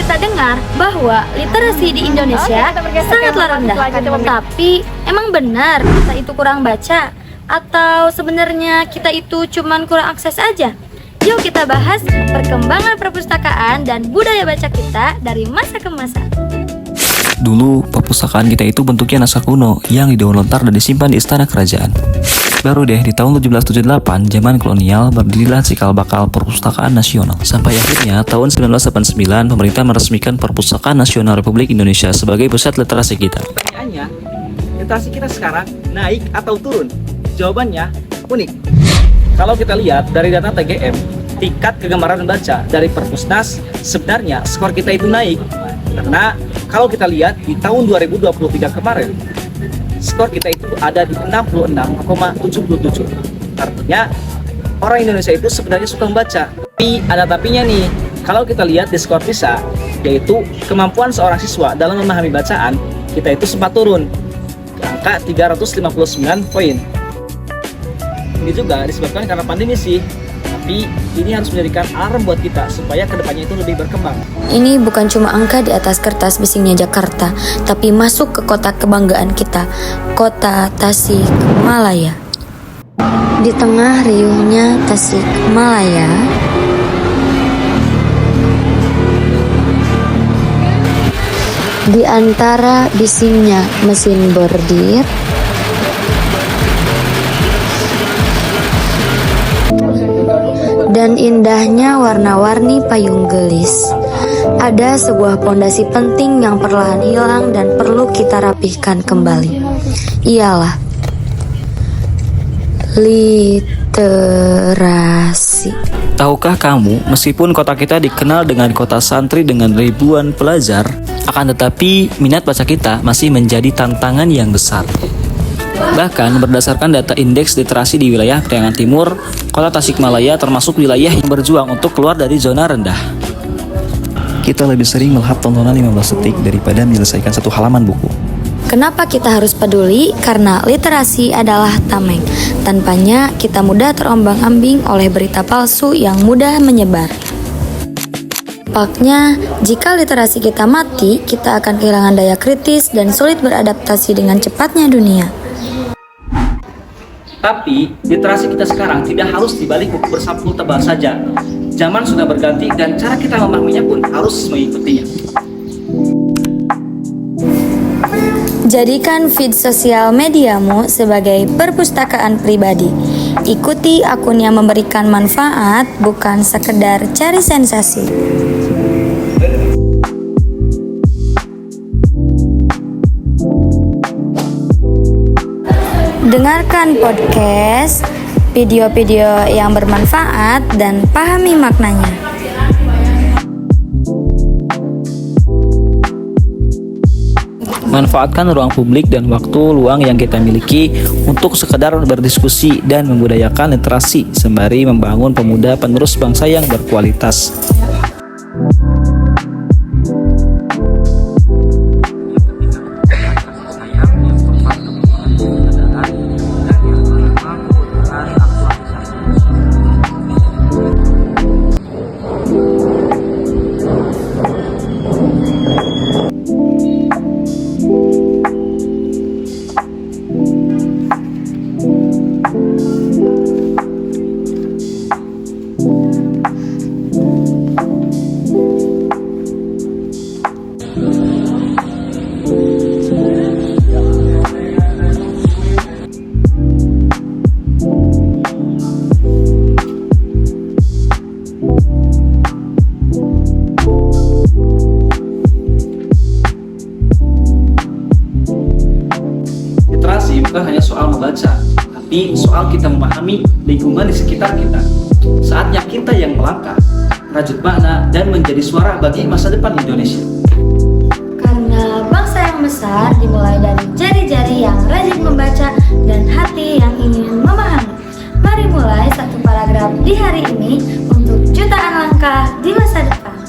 kita dengar bahwa literasi di Indonesia sangatlah rendah. Tapi emang benar kita itu kurang baca? Atau sebenarnya kita itu cuman kurang akses aja? Yuk kita bahas perkembangan perpustakaan dan budaya baca kita dari masa ke masa. Dulu, perpustakaan kita itu bentuknya naskah kuno yang didaun lontar dan disimpan di istana kerajaan. Baru deh di tahun 1778, zaman kolonial, berdirilah cikal bakal perpustakaan nasional. Sampai akhirnya tahun 1989, pemerintah meresmikan Perpustakaan Nasional Republik Indonesia sebagai pusat literasi kita. Pertanyaannya, literasi kita sekarang naik atau turun? Jawabannya unik. Kalau kita lihat dari data TGM, tingkat kegemaran membaca dari Perpusnas, sebenarnya skor kita itu naik. Karena kalau kita lihat di tahun 2023 kemarin, skor kita itu ada di 66,77. Artinya orang Indonesia itu sebenarnya suka membaca. Tapi ada tapinya nih. Kalau kita lihat di skor PISA, yaitu kemampuan seorang siswa dalam memahami bacaan, kita itu sempat turun ke angka 359 poin. Ini juga disebabkan karena pandemi sih. Tapi ini harus menjadikan alarm buat kita supaya kedepannya itu lebih berkembang. Ini bukan cuma angka di atas kertas bisingnya Jakarta, tapi masuk ke kota kebanggaan kita, kota Tasikmalaya. Di tengah riuhnya Tasikmalaya, di antara bisingnya mesin bordir, dan indahnya warna-warni payung gelis, ada sebuah pondasi penting yang perlahan hilang dan perlu kita rapihkan kembali. Ialah literasi. Tahukah kamu, meskipun kota kita dikenal dengan kota santri dengan ribuan pelajar, akan tetapi minat baca kita masih menjadi tantangan yang besar. Bahkan berdasarkan data indeks literasi di wilayah Priangan Timur, kota Tasikmalaya termasuk wilayah yang berjuang untuk keluar dari zona rendah. Kita lebih sering melahap tontonan 15 detik daripada menyelesaikan satu halaman buku. Kenapa kita harus peduli? Karena literasi adalah tameng. Tanpanya kita mudah terombang-ambing oleh berita palsu yang mudah menyebar. Dampaknya, jika literasi kita mati, kita akan kehilangan daya kritis dan sulit beradaptasi dengan cepatnya dunia. Tapi literasi kita sekarang tidak harus dibalik buku bersampul tebal saja. Zaman sudah berganti dan cara kita memahaminya pun harus mengikutinya. Jadikan feed sosial mediamu sebagai perpustakaan pribadi. Ikuti akun yang memberikan manfaat, bukan sekedar cari sensasi. Dengarkan podcast, video-video yang bermanfaat, dan pahami maknanya. Manfaatkan ruang publik dan waktu luang yang kita miliki untuk sekedar berdiskusi dan membudayakan literasi sembari membangun pemuda penerus bangsa yang berkualitas. Literasi bukan hanya soal membaca, tapi soal kita memahami lingkungan di sekitar kita. Saatnya kita yang melangkah, merajut makna, dan menjadi suara bagi masa depan Indonesia. Karena bangsa yang besar dimulai dari jari-jari yang rajin membaca dan hati yang ingin memahami. Mari mulai satu paragraf di hari ini untuk jutaan langkah di masa depan.